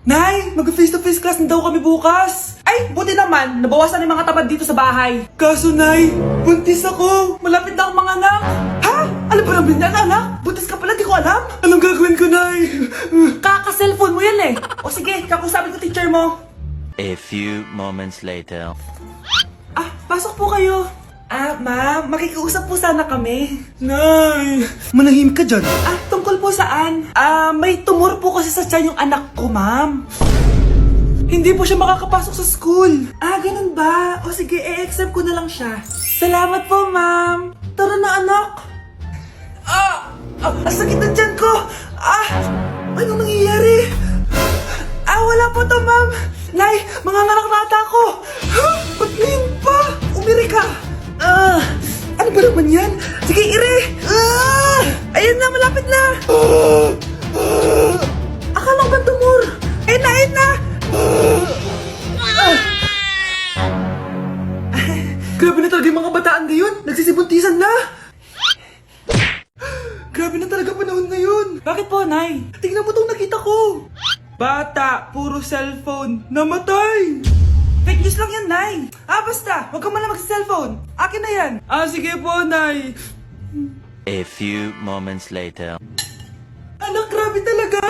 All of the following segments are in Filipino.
Nay, mag-face to face class na daw kami bukas. Ay, buti naman, nabawasan yung mga tamad dito sa bahay. Kaso, Nay, buntis ako. Malapit na akong manganak. Ha? Alam ba namin yan, anak? Buntis ka pala, di ko alam. Anong gagawin ko, Nay? Kaka-cellphone mo yan eh. O sige, kakusapin ko teacher mo. A few moments later. Ah, pasok po kayo. Ah, ma'am, makikiusap po sana kami. Nay, manahim ka dyan. Ah, tungkol po saan? Ah, may tumor po kasi sa tiyan yung anak ko, ma'am. Hindi po siya makakapasok sa school. Ah, ganun ba? O sige, e-exempt ko na lang siya. Salamat po, ma'am. Tara na, anak. Ang sakit ng tiyan ko. Anong nangyayari? Wala po to, ma'am. Nay, mga ngalak-rata ko. Ba't ngayon pa? Umiri ka. Ano ba naman yan? Sige, ire! Ayan na, malapit na! Akala ko ba tumor? Ayun na, ayun na! Grabe na talaga yung mga bataan ngayon! Nagsisibuntisan na! Grabe na talaga panahon ngayon! Bakit po, Nay? Tingnan mo itong nakita ko! Bata, puro cellphone, namatay! Fake news lang yan, Nay! Basta! Huwag ka man lang mag-cellphone! Akin na yan! Sige po, Nay! A few moments later. Anak, grabe talaga!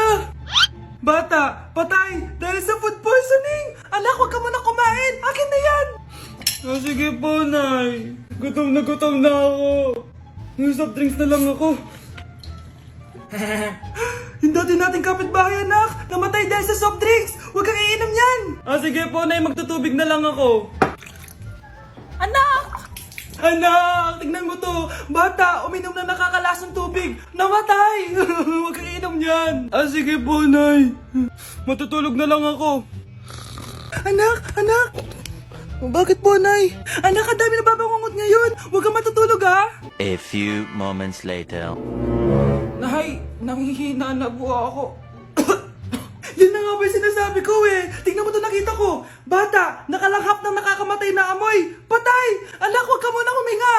Bata, patay! Dahil sa food poisoning! Anak, huwag ka muna kumain! Akin na yan! Sige po, Nay! Gutom na ako! Yung soft drinks na lang ako! Yung dati nating kapitbahay, anak! Namatay dahil sa soft drinks! Huwag kang iinom yan! Sige po, Nay, magtutubig na lang ako. Anak! Anak! Tignan mo to! Bata, uminom na nakakalasang tubig! Namatay! Huwag kang iinom yan! Sige po, Nay. Matutulog na lang ako. Anak! Anak! Bakit po, Nay? Anak, ang dami na babangungot ngayon! Huwag kang matutulog, ha? A few moments later. Nay, nanghihina na po ako. Yun na nga ba yung sinasabi ko eh. Tingnan mo to, nakita ko. Bata, nakalanghap ng nakakamatay na amoy. Patay! Anak, huwag ka munang huminga.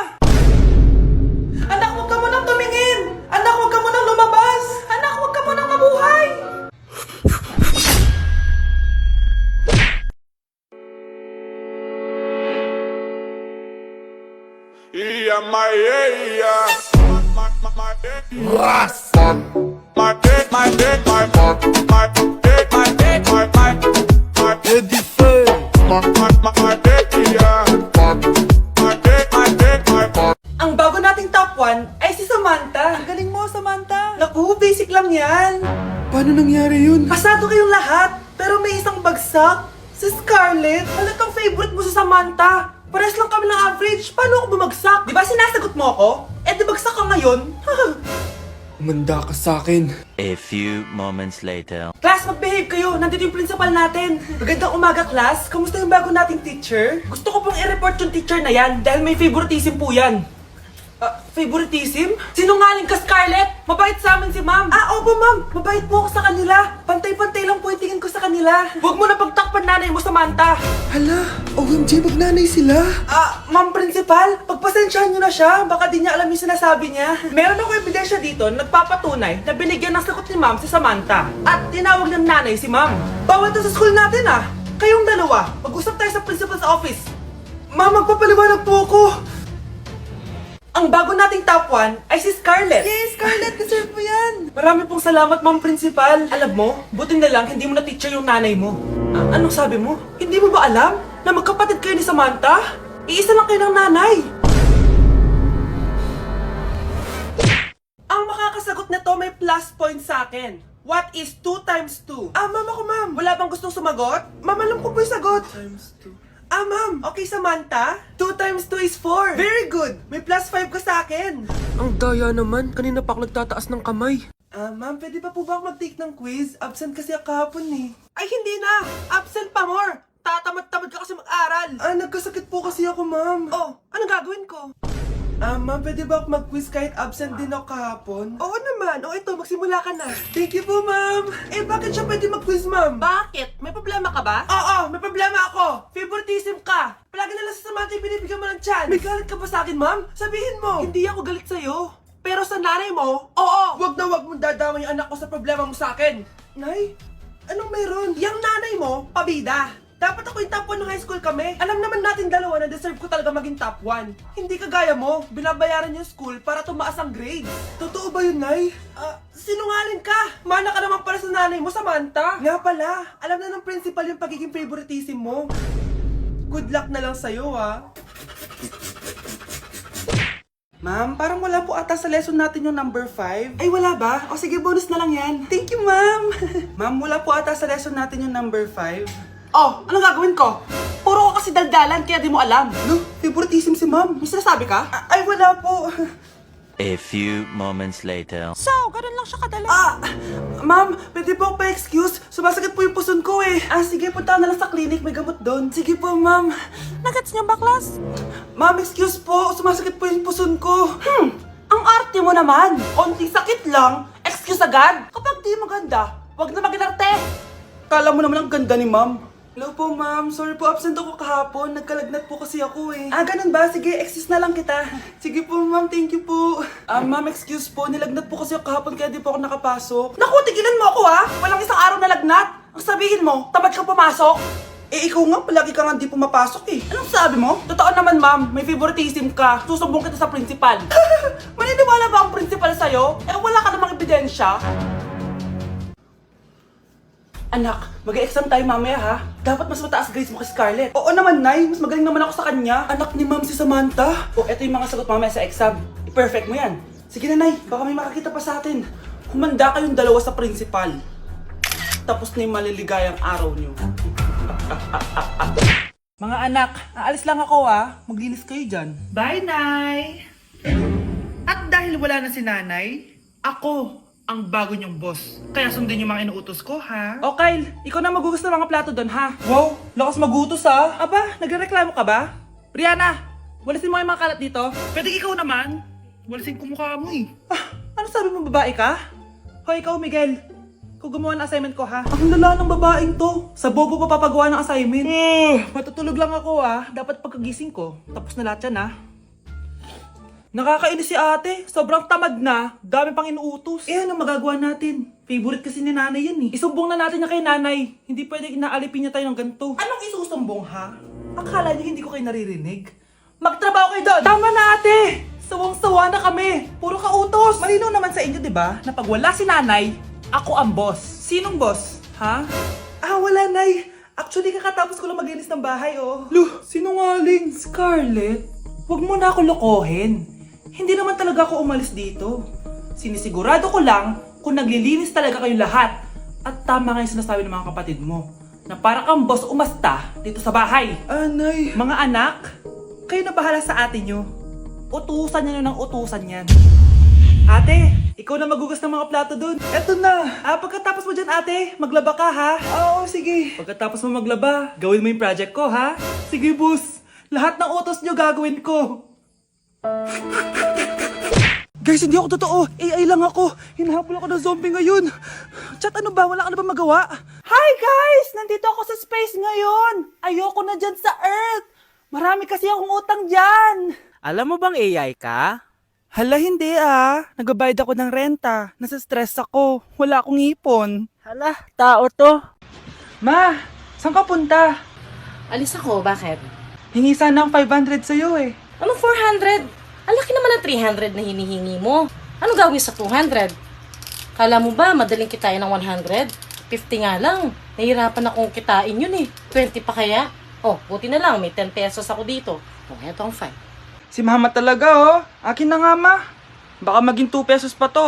Anak, huwag ka munang tumingin. Anak, huwag ka munang lumabas. Anak, huwag ka munang mabuhay. Ang bago nating top 1 ay si Samantha. Ang galing mo, Samantha. Naku, basic lang yan. Paano nangyari yun? Pasado kayong lahat, pero may isang bagsak. Si Scarlett, halatang favorite mo si Samantha. Pares lang kami ng average. Paano ako bumagsak? Di ba sinasagot mo ako? Di bagsak ka ngayon? Umanda ka sa akin. A few moments later. Class, mag-behave kayo. Nandito yung principal natin. Magandang umaga, class. Kamusta yung bago nating teacher? Gusto ko pong i-report yung teacher na yan dahil may favoritism po yan. Favoritism? Sinungaling ka, Scarlett! Mabait sa amin si ma'am. Opo, ma'am. Mabait po ako sa kanila. Pantay-pantay lang po yung tingin ko sa kanila. Huwag mo na pagtakpan nanay mo, Samantha. Hala, OMG, magnanay sila. Ma'am principal, pagpasensyahan niyo na siya. Baka di niya alam yung sinasabi niya. Meron ako ebidensya dito na nagpapatunay na binigyan ng sagot ni ma'am si Samantha. At tinawag ng nanay si ma'am. Bawal to sa school natin Kayong dalawa, mag-usap tayo sa principal's office. Ma'am, magpapaliwanag po ako. Ang bago nating top 1 ay si Scarlett. Yes, Scarlett, deserve mo yan. Marami pong salamat, ma'am principal. Alam mo, buti na lang hindi mo na teacher yung nanay mo. Anong sabi mo? Hindi mo ba alam na magkapatid kayo ni Samantha? Iisa lang kayo ng nanay. Ang makakasagot na to may plus point sa akin. What is 2 times 2? Ma'am ako, ma'am. Wala bang gustong sumagot? Ma'am, alam ko po yung sagot. 2 times 2. Ma'am. Okay, Samantha. 2 times 2 is 4. Very good. May plus 5 ka sa akin. Ang daya naman, kanina pa ako nagtataas ng kamay. Ma'am, pwede pa po ba ako mag-take ng quiz? Absent kasi ako kahapon eh. Ay, hindi na! Absent pa more! Tatamad-tamad ka kasi mag-aral. Nagkasakit po kasi ako, ma'am. Oh, anong gagawin ko? Ma'am, pwede ba ako mag-quiz kahit absent din ako kahapon? Oo naman. Ito, magsimula ka na. Thank you po, ma'am. Bakit siya pwede mag-quiz, ma'am? Bakit? May problema ka ba? Oo, may problema ako. Favoritism ka. Palagi na lang sa Samantha yung binibigyan mo ng chance. May galit ka ba sa akin, ma'am? Sabihin mo. Hindi ako galit sa'yo. Pero sa nanay mo, oo. Wag na wag mong dadama yung anak ko sa problema mo sa akin. Nay? Anong meron? Yang nanay mo, pabida. Dapat ako yung top 1 ng high school kami. Alam naman natin dalawa na deserve ko talaga maging top 1. Hindi kagaya mo, binabayaran yung school para tumaas ang grades. Totoo ba yun, Nay? Sinungaling ka! Mana ka naman para sa nanay mo, Samantha. Nga pala, alam na ng principal yung pagiging favoritism mo. Good luck na lang sa'yo, ha? Ma'am, parang wala po ata sa lesson natin yung number 5. Ay, wala ba? O sige, bonus na lang yan. Thank you, ma'am. Ma'am, wala po ata sa lesson natin yung number 5. Oh, anong gagawin ko? Puro ko kasi daldalan, kaya di mo alam. No, favoritism si ma'am. May sinasabi ka? Ay, wala po. A few moments later. So, ganun lang siya kadali. Ma'am, pwede po ako pa-excuse? Sumasakit po yung puson ko eh. Sige, punta na lang sa clinic. May gamot doon. Sige po, ma'am. Nagets niyo ba, class? Ma'am, excuse po. Sumasakit po yung puson ko. Ang arte mo naman. Onting sakit lang. Excuse agad. Kapag di maganda, wag na mag-inarte. Kala mo naman ang ganda ni ma'am. Hello po, ma'am. Sorry po, absent ako kahapon. Nagkalagnat po kasi ako eh. Ganun ba? Sige, excuse na lang kita. Sige po, ma'am. Thank you po. Ma'am, excuse po. Nilagnat po kasi ako kahapon kaya di po ako nakapasok. Naku, tigilan mo ako ha! Walang isang araw na lagnat. Ang sabihin mo, tamad ka pumasok. Ikaw nga, palagi ka nga di pumapasok eh. Anong sabi mo? Totoo naman, ma'am. May favoritism ka. Susumbong kita sa principal. Maniniwala ba ang principal sa'yo? Wala ka namang ebidensya. Anak, mag-e-exam tayo mamaya ha. Dapat mas mataas grades mo kay Scarlett. Oo naman, Nay. Mas magaling naman ako sa kanya. Anak ni Ma'am si Samantha. Eto yung mga sagot mamaya sa exam. I-perfect mo yan. Sige na, Nay. Baka may makakita pa sa atin. Humanda kayong dalawa sa principal. Tapos na yung maliligayang araw niyo. Mga anak, aalis lang ako Maglinis kayo dyan. Bye, Nay! At dahil wala na si Nanay, ako ang bago niyong boss. Kaya sundin yung mga inuutos ko, ha? O Kyle, ikaw na magugas ng mga plato doon, ha? Wow, lakas magutos, ha? Aba, nagrereklamo ka ba? Brianna, walisin mo yung mga kalat dito. Pwede ikaw naman. Walisin ko mukha mo, eh. Ano sabi mo, babae ka? Hoy, ikaw, Miguel. Ikaw gumawa ng assignment ko, ha? Ang lala ng babaeng to. Sa bobo pa papagawa ng assignment. Matutulog lang ako, Dapat pagkagising ko, tapos na lahat yan, Nakakainis si ate. Sobrang tamad na. Dami pang inuutos. Ano magagawa natin? Favorite kasi ni nanay yan eh. Isumbong na natin niya kay nanay. Hindi pwede inaalipin niya tayo ng ganito. Anong isusumbong ha? Akala niyo hindi ko kayo naririnig? Magtrabaho kayo doon! Tama na ate! Sawang-sawa na kami. Puro kautos. Malinaw naman sa inyo, di ba? Na pag wala si nanay, ako ang boss. Sinong boss? Ha? Wala nay. Actually, kakatapos ko lang maglinis ng bahay, Luh, sinungaling. Scarlett, huwag mo na ako lokohin. Hindi naman talaga ako umalis dito. Sinisigurado ko lang kung naglilinis talaga kayo lahat. At tama nga yung sinasabi ng mga kapatid mo. Na para kang boss umasta dito sa bahay. Nay. Mga anak, kayo na bahala sa ate nyo. Utusan nyo ng utusan yan. Ate, ikaw na magugas ng mga plato dun. Eto na. Pagkatapos mo dyan ate, maglaba ka ha? Oo, sige. Pagkatapos mo maglaba, gawin mo yung project ko ha? Sige boss. Lahat ng utos nyo gagawin ko. Guys, hindi ako totoo. AI lang ako. Hinahabol ako ng zombie ngayon. Chat, ano ba? Wala ka na ba magawa? Hi guys! Nandito ako sa space ngayon. Ayoko na dyan sa Earth. Marami kasi akong utang dyan. Alam mo bang AI ka? Hala, hindi Nagbabayad ako ng renta. Nasa-stress ako. Wala akong ipon. Hala, tao to. Ma, saan ka punta? Alis ako, bakit? Hingi sana ng 500 sa'yo eh. Ano 400? Ang laki naman ng 300 na hinihingi mo. Ano gawin sa 200? Kala mo ba madaling kitain ng 100? 50 nga lang. Nahihirapan akong kitain yun eh. 20 pa kaya? Buti na lang. May 10 pesos ako dito. Eto ang 5. Si mama talaga Akin na nga ma. Baka maging 2 pesos pa to